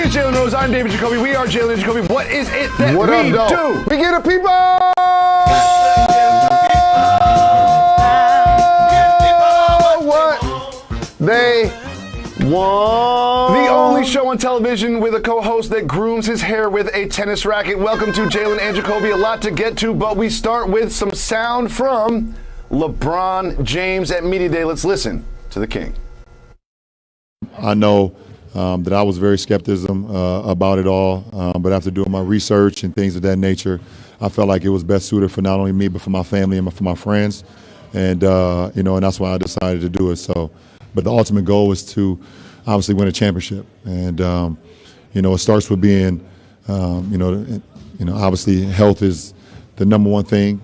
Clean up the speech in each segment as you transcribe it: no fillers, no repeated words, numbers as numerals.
is Jalen Rose. I'm David Jacoby. We are Jalen Jacoby. What is it that what we up, do? We get the people! What they want. The only show on television with a co-host that grooms his hair with a tennis racket. Welcome to Jalen and Jacoby. A lot to get to, but we start with some sound from LeBron James at Media Day. Let's listen to the King. I know that I was very skeptical about it all, but after doing my research and things of that nature, I felt like it was best suited for not only me but for my family and for my friends, and and that's why I decided to do it. So, but the ultimate goal was to obviously win a championship, and it starts with being, obviously health is the number one thing.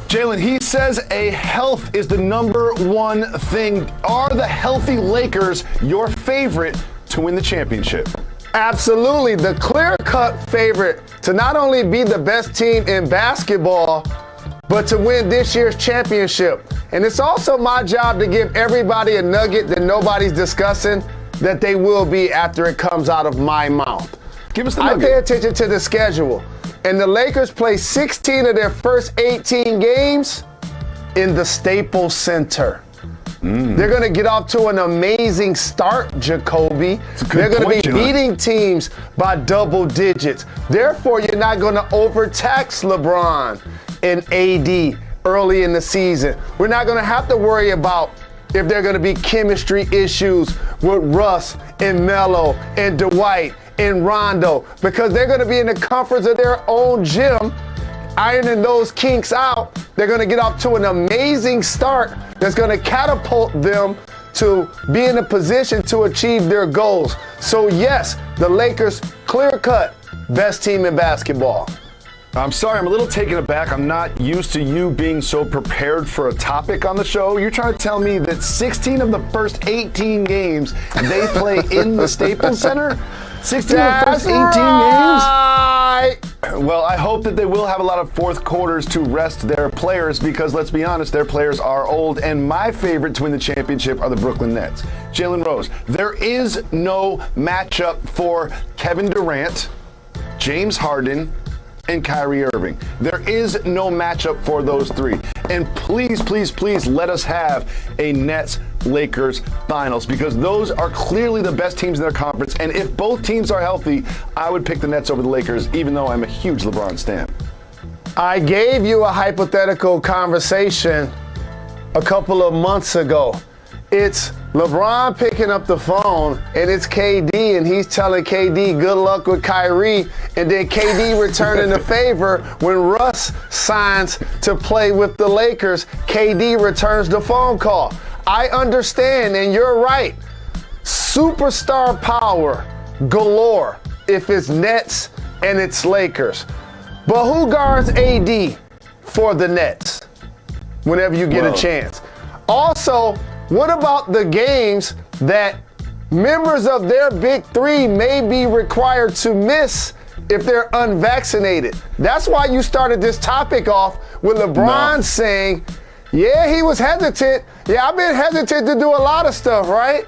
Jalen, he says health is the number one thing. Are the healthy Lakers your favorite to win the championship? Absolutely. The clear-cut favorite to not only be the best team in basketball, but to win this year's championship. And it's also my job to give everybody a nugget that nobody's discussing that they will be after it comes out of my mouth. Give us the nugget. I pay attention to the schedule. And the Lakers play 16 of their first 18 games in the Staples Center. They're going to get off to an amazing start, Jacoby. They're going to be beating teams by double digits. Therefore, you're not going to overtax LeBron and AD early in the season. We're not going to have to worry about if there are going to be chemistry issues with Russ and Melo and Dwight and Rondo, because they're going to be in the comforts of their own gym, ironing those kinks out. They're going to get off to an amazing start that's going to catapult them to be in a position to achieve their goals. So yes, the Lakers, clear-cut, best team in basketball. I'm sorry, I'm a little taken aback. I'm not used to you being so prepared for a topic on the show. You're trying to tell me that 16 of the first 18 games they play in the Staples Center? 16 of the first 18 games? Well, I hope that they will have a lot of fourth quarters to rest their players, because let's be honest, their players are old, and my favorite to win the championship are the Brooklyn Nets. Jalen Rose, there is no matchup for Kevin Durant, James Harden, and Kyrie Irving. There is no matchup for those three. And please, please, please let us have a Nets-Lakers finals, because those are clearly the best teams in their conference. And if both teams are healthy, I would pick the Nets over the Lakers, even though I'm a huge LeBron stan. I gave you a hypothetical conversation a couple of months ago. It's LeBron picking up the phone, and it's KD, and he's telling KD good luck with Kyrie, and then KD returning the favor when Russ signs to play with the Lakers. KD returns the phone call. I understand, and you're right. Superstar power galore if it's Nets and it's Lakers. But who guards AD for the Nets whenever you get a chance? Also, what about the games that members of their big three may be required to miss if they're unvaccinated? That's why you started this topic off with LeBron saying, yeah, he was hesitant. Yeah, I've been hesitant to do a lot of stuff, right?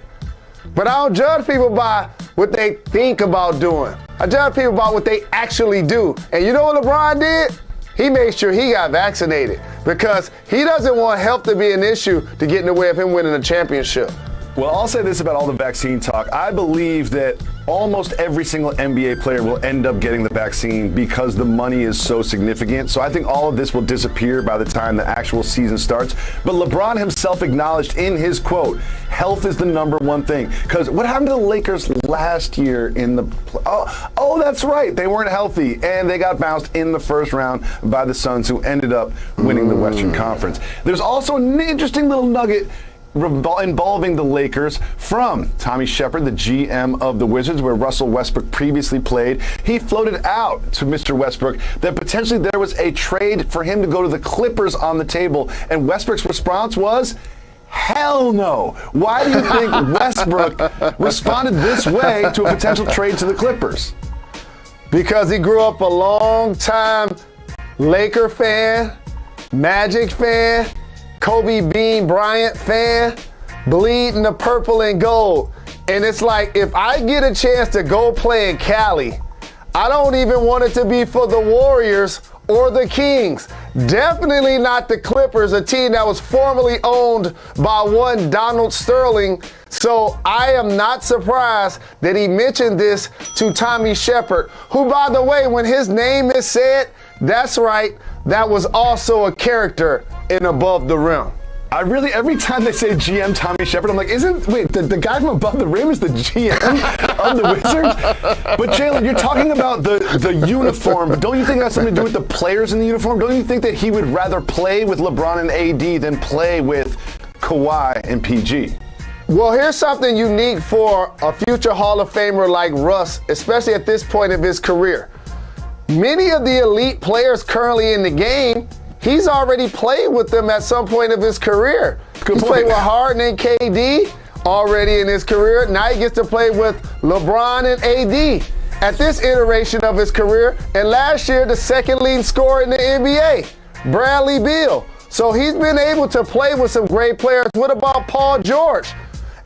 But I don't judge people by what they think about doing. I judge people by what they actually do. And you know what LeBron did? He made sure he got vaccinated, because he doesn't want health to be an issue to get in the way of him winning a championship. Well, I'll say this about all the vaccine talk. I believe that almost every single NBA player will end up getting the vaccine because the money is so significant. So I think all of this will disappear by the time the actual season starts. But LeBron himself acknowledged in his quote, health is the number one thing. Because what happened to the Lakers last year in the oh, that's right. They weren't healthy, and they got bounced in the first round by the Suns, who ended up winning the Western Conference. There's also an interesting little nugget involving the Lakers from Tommy Shepard, the GM of the Wizards, where Russell Westbrook previously played. He floated out to Mr. Westbrook that potentially there was a trade for him to go to the Clippers on the table, and Westbrook's response was, hell no. Why do you think Westbrook responded this way to a potential trade to the Clippers? Because he grew up a long-time Laker fan, Magic fan, Kobe Bean Bryant fan, bleeding the purple and gold. And it's like, if I get a chance to go play in Cali, I don't even want it to be for the Warriors or the Kings. Definitely not the Clippers, a team that was formerly owned by one Donald Sterling. So I am not surprised that he mentioned this to Tommy Shepard, who, by the way, when his name is said, that's right, that was also a character in Above the Rim. Every time they say GM Tommy Shepard, I'm like, the guy from Above the Rim is the GM of the Wizards? But Jalen, you're talking about the uniform, but don't you think that's something to do with the players in the uniform? Don't you think that he would rather play with LeBron and AD than play with Kawhi and PG? Well, here's something unique for a future Hall of Famer like Russ, especially at this point of his career. Many of the elite players currently in the game, he's already played with them at some point of his career. He's played with Harden and KD already in his career. Now he gets to play with LeBron and AD at this iteration of his career. And last year, the second leading scorer in the NBA, Bradley Beal. So he's been able to play with some great players. What about Paul George?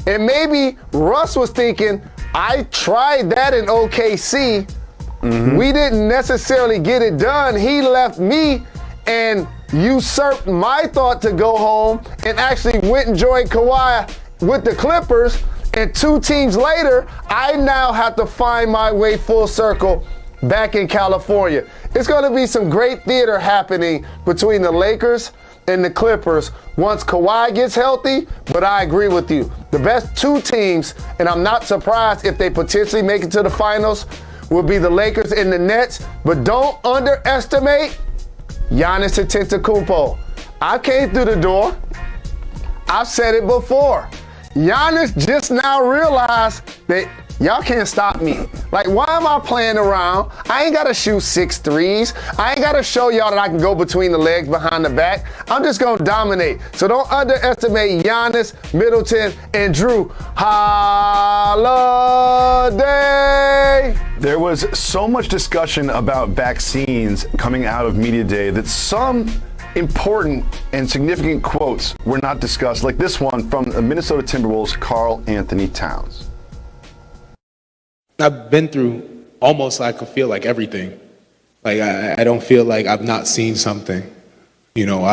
And maybe Russ was thinking, I tried that in OKC. We didn't necessarily get it done. He left me and usurped my thought to go home and actually went and joined Kawhi with the Clippers. And 2 teams later, I now have to find my way full circle back in California. It's going to be some great theater happening between the Lakers and the Clippers once Kawhi gets healthy, but I agree with you. The best 2 teams, and I'm not surprised if they potentially make it to the finals, will be the Lakers and the Nets, but don't underestimate Giannis Antetokounmpo. I came through the door. I've said it before. Giannis just now realized that y'all can't stop me. Like, why am I playing around? I ain't got to shoot 6 threes. I ain't got to show y'all that I can go between the legs, behind the back. I'm just going to dominate. So don't underestimate Giannis, Middleton, and Drew Holiday. There was so much discussion about vaccines coming out of Media Day that some important and significant quotes were not discussed, like this one from the Minnesota Timberwolves' Karl Anthony Towns. I've been through almost, I could feel like everything. Like I don't feel like I've not seen something. You know,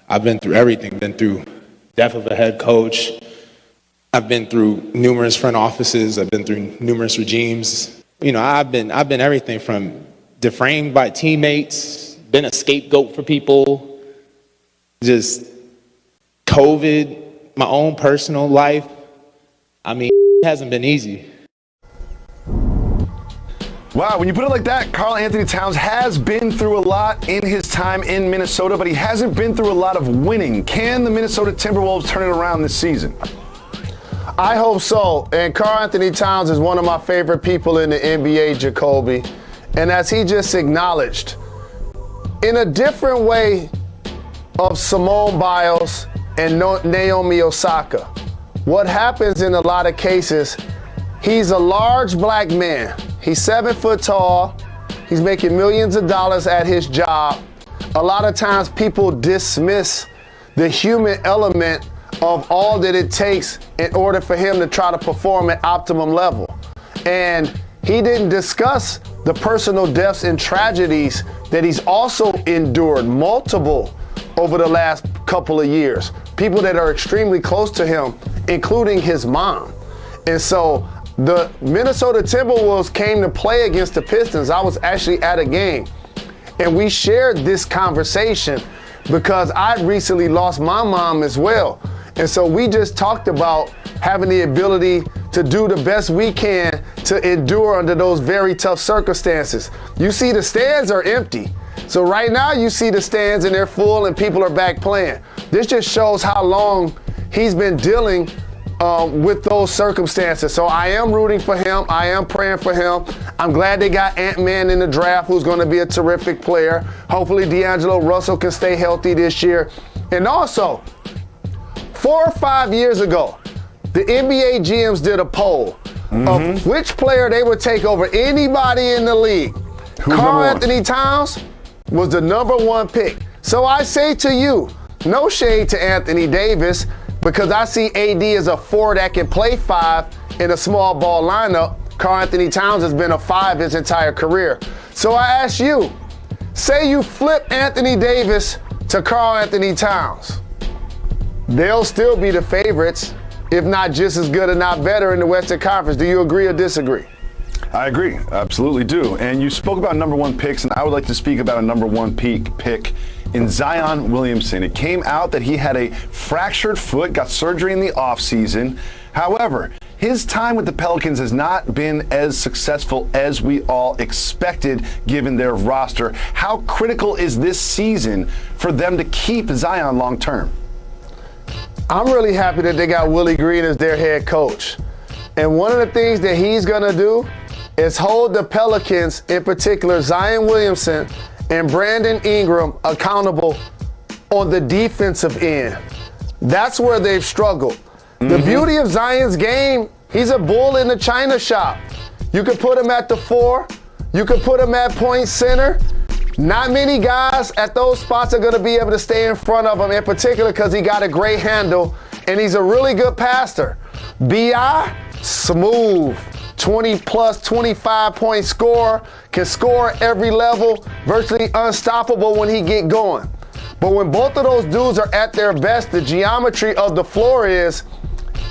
I've been through everything. Been through death of a head coach. I've been through numerous front offices. I've been through numerous regimes. You know, I've been everything from defamed by teammates, been a scapegoat for people, just COVID, my own personal life. I mean, it hasn't been easy. Wow, when you put it like that, Karl Anthony Towns has been through a lot in his time in Minnesota, but he hasn't been through a lot of winning. Can the Minnesota Timberwolves turn it around this season? I hope so. And Karl Anthony Towns is one of my favorite people in the NBA, Jacoby. And as he just acknowledged, in a different way of Simone Biles and Naomi Osaka, what happens in a lot of cases, he's a large black man. He's 7 foot tall. He's making millions of dollars at his job. A lot of times people dismiss the human element of all that it takes in order for him to try to perform at optimum level. And he didn't discuss the personal deaths and tragedies that he's also endured, multiple over the last couple of years. People that are extremely close to him, including his mom. And so the Minnesota Timberwolves came to play against the Pistons. I was actually at a game, and we shared this conversation because I recently lost my mom as well. And so we just talked about having the ability to do the best we can to endure under those very tough circumstances. You see the stands are empty. So right now you see the stands and they're full and people are back playing. This just shows how long he's been dealing with those circumstances. So I am rooting for him. I am praying for him. I'm glad they got Ant-Man in the draft, who's going to be a terrific player. Hopefully D'Angelo Russell can stay healthy this year. And also, 4 or 5 years ago, the NBA GMs did a poll of which player they would take over anybody in the league. Karl Anthony Towns was the #1 pick. So I say to you, no shade to Anthony Davis, because I see AD as a 4 that can play 5 in a small ball lineup. Karl Anthony Towns has been a 5 his entire career. So I ask you, say you flip Anthony Davis to Karl Anthony Towns. They'll still be the favorites, if not just as good and not better in the Western Conference. Do you agree or disagree? I agree, absolutely do. And you spoke about number 1 picks, and I would like to speak about a number 1 pick in Zion Williamson. It came out that he had a fractured foot, got surgery in the offseason. However, his time with the Pelicans has not been as successful as we all expected given their roster. How critical is this season for them to keep Zion long term? I'm really happy that they got Willie Green as their head coach. And one of the things that he's going to do is hold the Pelicans, in particular Zion Williamson and Brandon Ingram, accountable on the defensive end. That's where they've struggled. The beauty of Zion's game, he's a bull in the china shop. You could put him at the 4. You could put him at point center. Not many guys at those spots are going to be able to stay in front of him, in particular because he got a great handle and he's a really good passer. B.I., smooth, 20-plus, 25-point scorer, can score at every level, virtually unstoppable when he get going. But when both of those dudes are at their best, the geometry of the floor is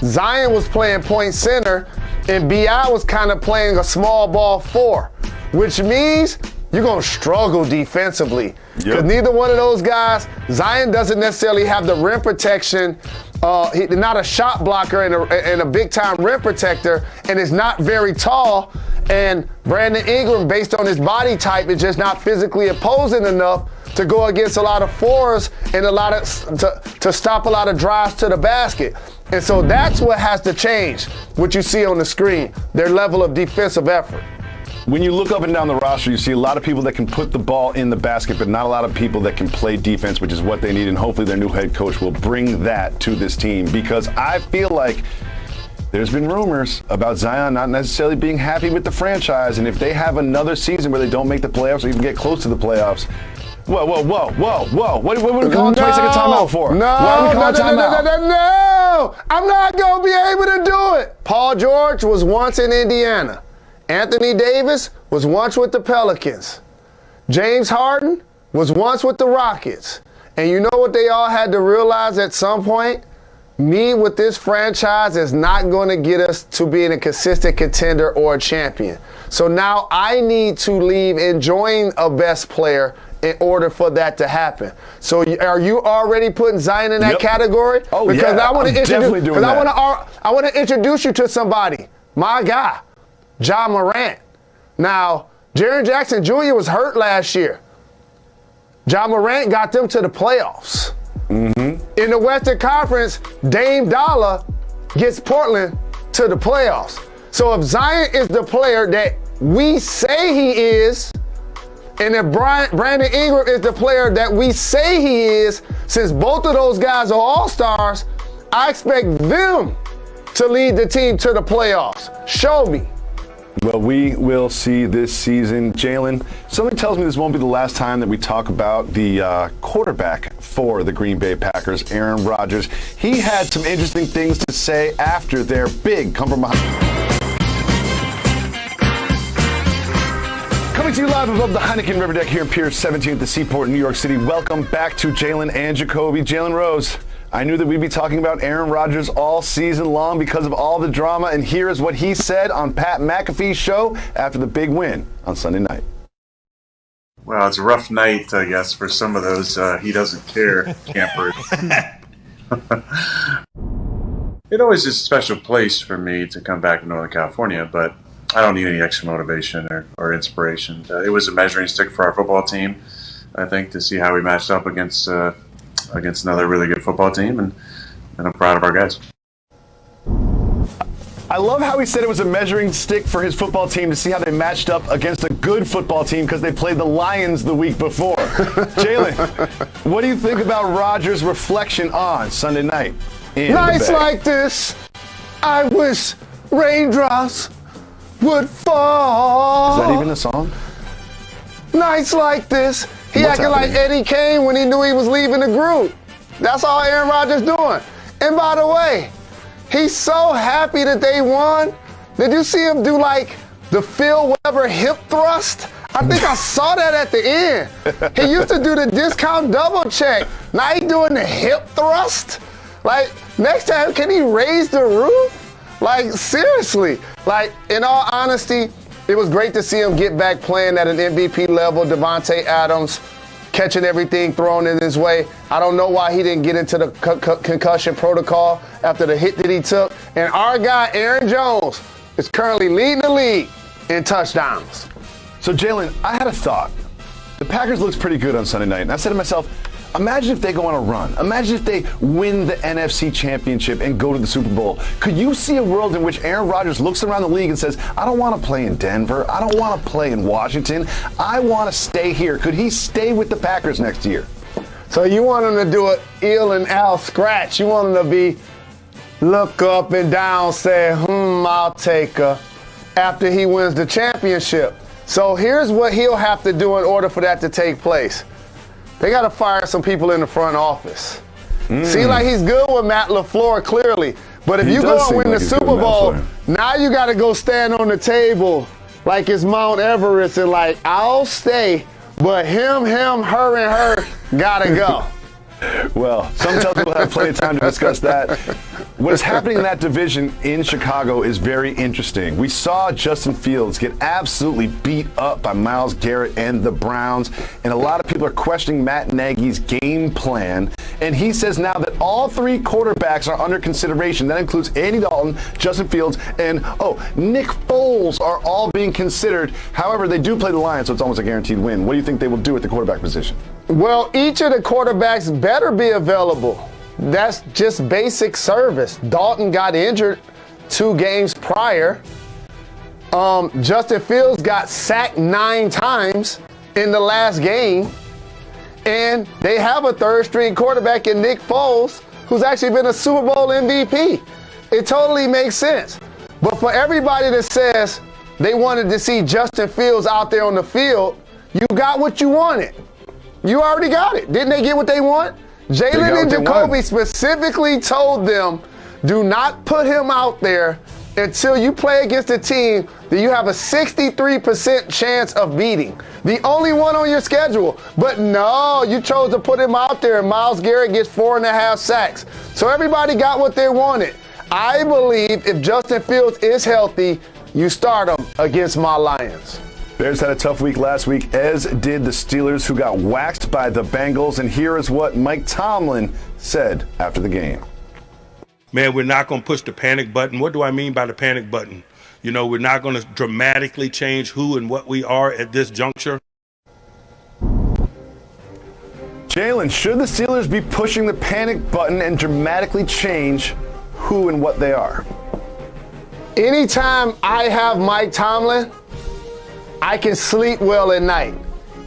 Zion was playing point center and B.I. was kind of playing a small ball 4, which means you're going to struggle defensively. Because neither one of those guys, Zion doesn't necessarily have the rim protection. He's not a shot blocker and a big-time rim protector, and is not very tall. And Brandon Ingram, based on his body type, is just not physically opposing enough to go against a lot of 4s and to stop a lot of drives to the basket. And so that's what has to change, what you see on the screen, their level of defensive effort. When you look up and down the roster, you see a lot of people that can put the ball in the basket, but not a lot of people that can play defense, which is what they need. And hopefully their new head coach will bring that to this team, because I feel like there's been rumors about Zion not necessarily being happy with the franchise. And if they have another season where they don't make the playoffs or even get close to the playoffs, whoa. What are we calling 20-second timeout for? No, why are we calling timeout? No, I'm not going to be able to do it. Paul George was once in Indiana. Anthony Davis was once with the Pelicans. James Harden was once with the Rockets. And you know what they all had to realize at some point? Me with this franchise is not going to get us to being a consistent contender or a champion. So now I need to leave enjoying a best player in order for that to happen. So are you already putting Zion in that category? Oh, because yeah, I want to definitely doing that. I want to introduce you to somebody. My guy, Ja Morant. Now, Jaren Jackson Jr. was hurt last year. Ja Morant got them to the playoffs. In the Western Conference, Dame Dollar gets Portland to the playoffs. So if Zion is the player that we say he is, and if Brandon Ingram is the player that we say he is, since both of those guys are all-stars, I expect them to lead the team to the playoffs. Show me. Well, we will see this season. Jalen, something tells me this won't be the last time that we talk about the quarterback for the Green Bay Packers, Aaron Rodgers. He had some interesting things to say after their big come from behind. Coming to you live above the Heineken River Deck here in Pier 17 at the Seaport in New York City. Welcome back to Jalen and Jacoby. Jalen Rose, I knew that we'd be talking about Aaron Rodgers all season long because of all the drama, and here is what he said on Pat McAfee's show after the big win on Sunday night. Well, it's a rough night, I guess, for some of those he doesn't care campers. It always is a special place for me to come back to Northern California, but I don't need any extra motivation or inspiration. It was a measuring stick for our football team, I think, to see how we matched up against another really good football team, and I'm proud of our guys. I love how he said it was a measuring stick for his football team to see how they matched up against a good football team because they played the Lions the week before. Jalen, what do you think about Rodgers' reflection on Sunday night? Nights like this, I wish raindrops would fall. Is that even a song? Nights like this. He What's acting happening? like Eddie Kane when he knew he was leaving the group. That's all Aaron Rodgers doing. And by the way, He's so happy that they won. Did you see him do like the Phil Weber hip thrust? I think I saw that at the end. He used to do the discount double check. Now he's doing the hip thrust. Like, next time, can he raise the roof? Like, seriously. Like, in all honesty, it was great to see him get back playing at an MVP level. Devontae Adams catching everything thrown in his way. I don't know why he didn't get into the concussion protocol after the hit that he took. And our guy, Aaron Jones, is currently leading the league in touchdowns. So, Jalen, I had a thought. The Packers looked pretty good on Sunday night, and I said to myself, imagine if they go on a run. Imagine if they win the NFC Championship and go to the Super Bowl. Could you see a world in which Aaron Rodgers looks around the league and says, I don't want to play in Denver. I don't want to play in Washington. I want to stay here. Could he stay with the Packers next year? So you want him to do an Eel and Al scratch. You want him to be look up and down, say, I'll take her after he wins the championship. So here's what he'll have to do in order for that to take place. They got to fire some people in the front office. Seems like he's good with Matt LaFleur, clearly. But if you go and win the Super Bowl, now you got to go stand on the table like it's Mount Everest and like, I'll stay, but him, her, and her got to go. Well, some tell people have plenty of time to discuss that. What is happening in that division in Chicago is very interesting. We saw Justin Fields get absolutely beat up by Myles Garrett and the Browns, and a lot of people are questioning Matt Nagy's game plan. And he says now that all three quarterbacks are under consideration. That includes Andy Dalton, Justin Fields, and, Nick Foles are all being considered. However, they do play the Lions, so it's almost a guaranteed win. What do you think they will do at the quarterback position? Well, each of the quarterbacks better be available. That's just basic service. Dalton got injured 2 games prior. Justin Fields got sacked 9 times in the last game. And they have a third-string quarterback in Nick Foles, who's actually been a Super Bowl MVP. It totally makes sense. But for everybody that says they wanted to see Justin Fields out there on the field, you got what you wanted. You already got it. Didn't they get what they want? Jalen and Jacoby specifically told them, do not put him out there until you play against a team that you have a 63% chance of beating. The only one on your schedule. But no, you chose to put him out there, and Myles Garrett gets 4.5 sacks. So everybody got what they wanted. I believe if Justin Fields is healthy, you start him against my Lions. Bears had a tough week last week, as did the Steelers, who got waxed by the Bengals. And here is what Mike Tomlin said after the game. Man, we're not going to push the panic button. What do I mean by the panic button? We're not going to dramatically change who and what we are at this juncture. Jalen, should the Steelers be pushing the panic button and dramatically change who and what they are? Anytime I have Mike Tomlin, I can sleep well at night.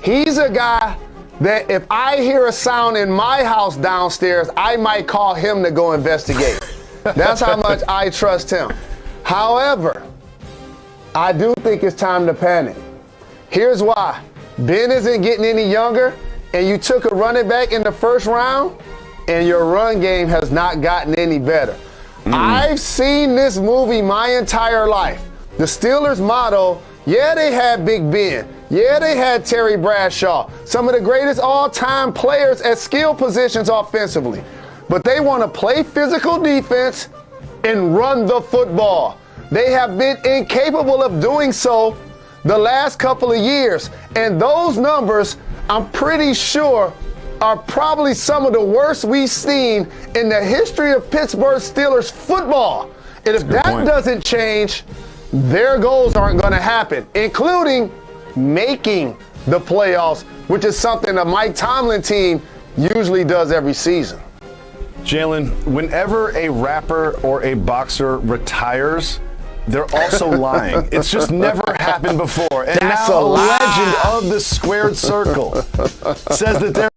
He's a guy that if I hear a sound in my house downstairs, I might call him to go investigate. That's how much I trust him. However, I do think it's time to panic. Here's why. Ben isn't getting any younger, and you took a running back in the first round, and your run game has not gotten any better. I've seen this movie my entire life. The Steelers' motto, yeah, they had Big Ben. Yeah, they had Terry Bradshaw, some of the greatest all-time players at skill positions offensively. But they want to play physical defense and run the football. They have been incapable of doing so the last couple of years. And those numbers, I'm pretty sure, are probably some of the worst we've seen in the history of Pittsburgh Steelers football. And if that doesn't change, their goals aren't going to happen, including making the playoffs, which is something the Mike Tomlin team usually does every season. Jalen, whenever a rapper or a boxer retires, they're also lying. It's just never happened before. And That's now a a legend of the squared circle says that they're